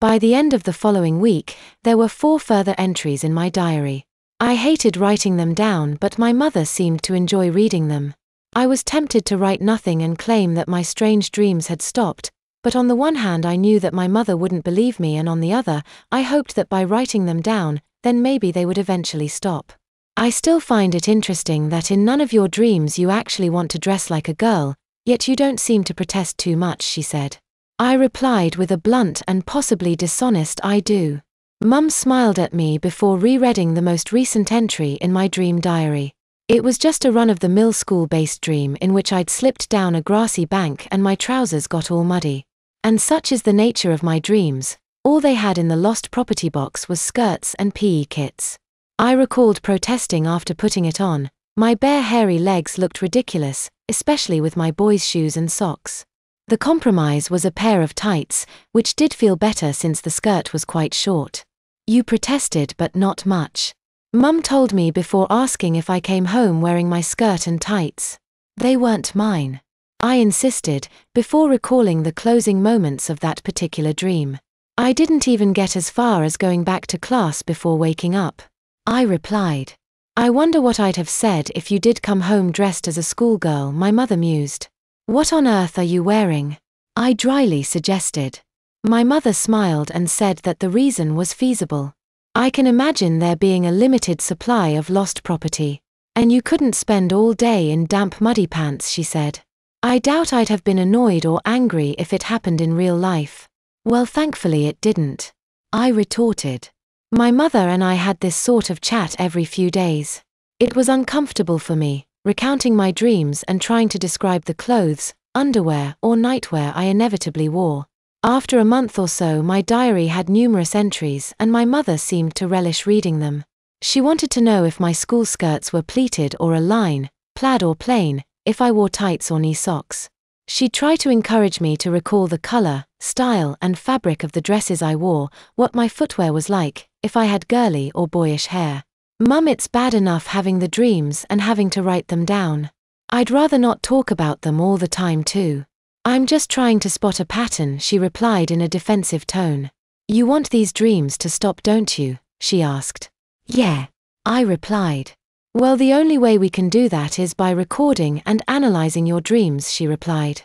By the end of the following week, there were 4 further entries in my diary. I hated writing them down, but my mother seemed to enjoy reading them. I was tempted to write nothing and claim that my strange dreams had stopped, but on the one hand I knew that my mother wouldn't believe me, and on the other, I hoped that by writing them down, then maybe they would eventually stop. I still find it interesting that in none of your dreams you actually want to dress like a girl, yet you don't seem to protest too much, she said. I replied with a blunt and possibly dishonest "I do." Mum smiled at me before rereading the most recent entry in my dream diary. It was just a run-of-the-mill school-based dream in which I'd slipped down a grassy bank and my trousers got all muddy. And such is the nature of my dreams, all they had in the lost property box was skirts and PE kits. I recalled protesting after putting it on. My bare hairy legs looked ridiculous, especially with my boys' shoes and socks. The compromise was a pair of tights, which did feel better since the skirt was quite short. You protested, but not much. Mum told me before asking if I came home wearing my skirt and tights. They weren't mine. I insisted, before recalling the closing moments of that particular dream. I didn't even get as far as going back to class before waking up. I replied. I wonder what I'd have said if you did come home dressed as a schoolgirl, my mother mused. What on earth are you wearing? I dryly suggested. My mother smiled and said that the reason was feasible. I can imagine there being a limited supply of lost property. And you couldn't spend all day in damp muddy pants, she said. I doubt I'd have been annoyed or angry if it happened in real life. Well, thankfully it didn't. I retorted. My mother and I had this sort of chat every few days. It was uncomfortable for me, recounting my dreams and trying to describe the clothes, underwear, or nightwear I inevitably wore. After a month or so, my diary had numerous entries and my mother seemed to relish reading them. She wanted to know if my school skirts were pleated or a line, plaid or plain, if I wore tights or knee socks. She'd try to encourage me to recall the color, style, and fabric of the dresses I wore, what my footwear was like, if I had girly or boyish hair. Mum, it's bad enough having the dreams and having to write them down. I'd rather not talk about them all the time too. I'm just trying to spot a pattern, she replied in a defensive tone. You want these dreams to stop, don't you? She asked. Yeah, I replied. Well, the only way we can do that is by recording and analyzing your dreams, she replied.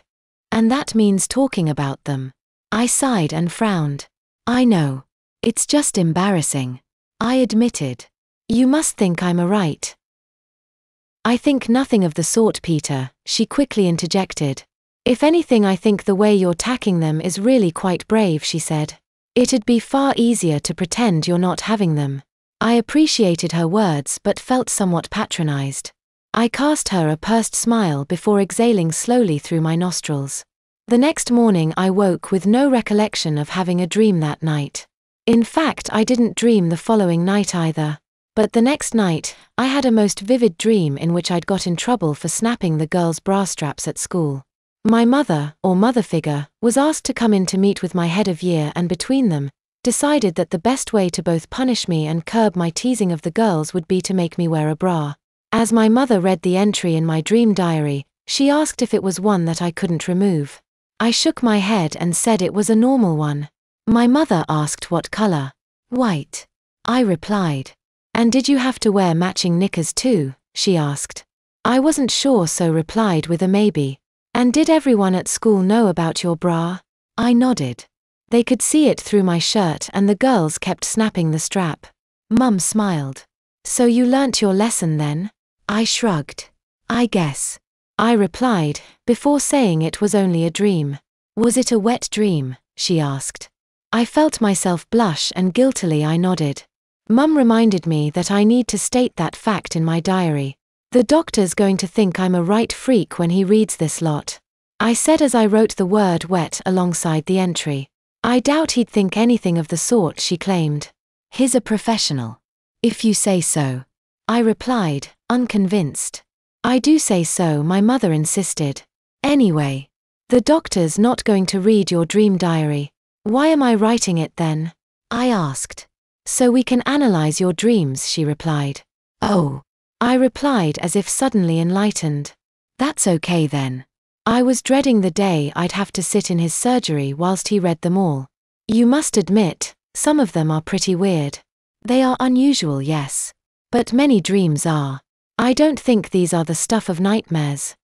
And that means talking about them. I sighed and frowned. I know. It's just embarrassing. I admitted. You must think I'm a right. I think nothing of the sort, Peter, she quickly interjected. If anything, I think the way you're tacking them is really quite brave, she said. It'd be far easier to pretend you're not having them. I appreciated her words but felt somewhat patronized. I cast her a pursed smile before exhaling slowly through my nostrils. The next morning I woke with no recollection of having a dream that night. In fact, I didn't dream the following night either. But the next night, I had a most vivid dream in which I'd got in trouble for snapping the girls' bra straps at school. My mother, or mother figure, was asked to come in to meet with my head of year and between them, decided that the best way to both punish me and curb my teasing of the girls would be to make me wear a bra. As my mother read the entry in my dream diary, she asked if it was one that I couldn't remove. I shook my head and said it was a normal one. My mother asked what color. White. I replied. And did you have to wear matching knickers too? She asked. I wasn't sure, so replied with a maybe. And did everyone at school know about your bra? I nodded. They could see it through my shirt and the girls kept snapping the strap. Mum smiled. So you learnt your lesson then? I shrugged. I guess. I replied, before saying it was only a dream. Was it a wet dream? She asked. I felt myself blush and guiltily I nodded. Mum reminded me that I need to state that fact in my diary. The doctor's going to think I'm a right freak when he reads this lot. I said as I wrote the word wet alongside the entry. I doubt he'd think anything of the sort, she claimed. He's a professional. If you say so. I replied, unconvinced. I do say so, my mother insisted. Anyway. The doctor's not going to read your dream diary. Why am I writing it then? I asked. So we can analyze your dreams, she replied. Oh. I replied as if suddenly enlightened. That's okay then. I was dreading the day I'd have to sit in his surgery whilst he read them all. You must admit, some of them are pretty weird. They are unusual, yes. But many dreams are. I don't think these are the stuff of nightmares.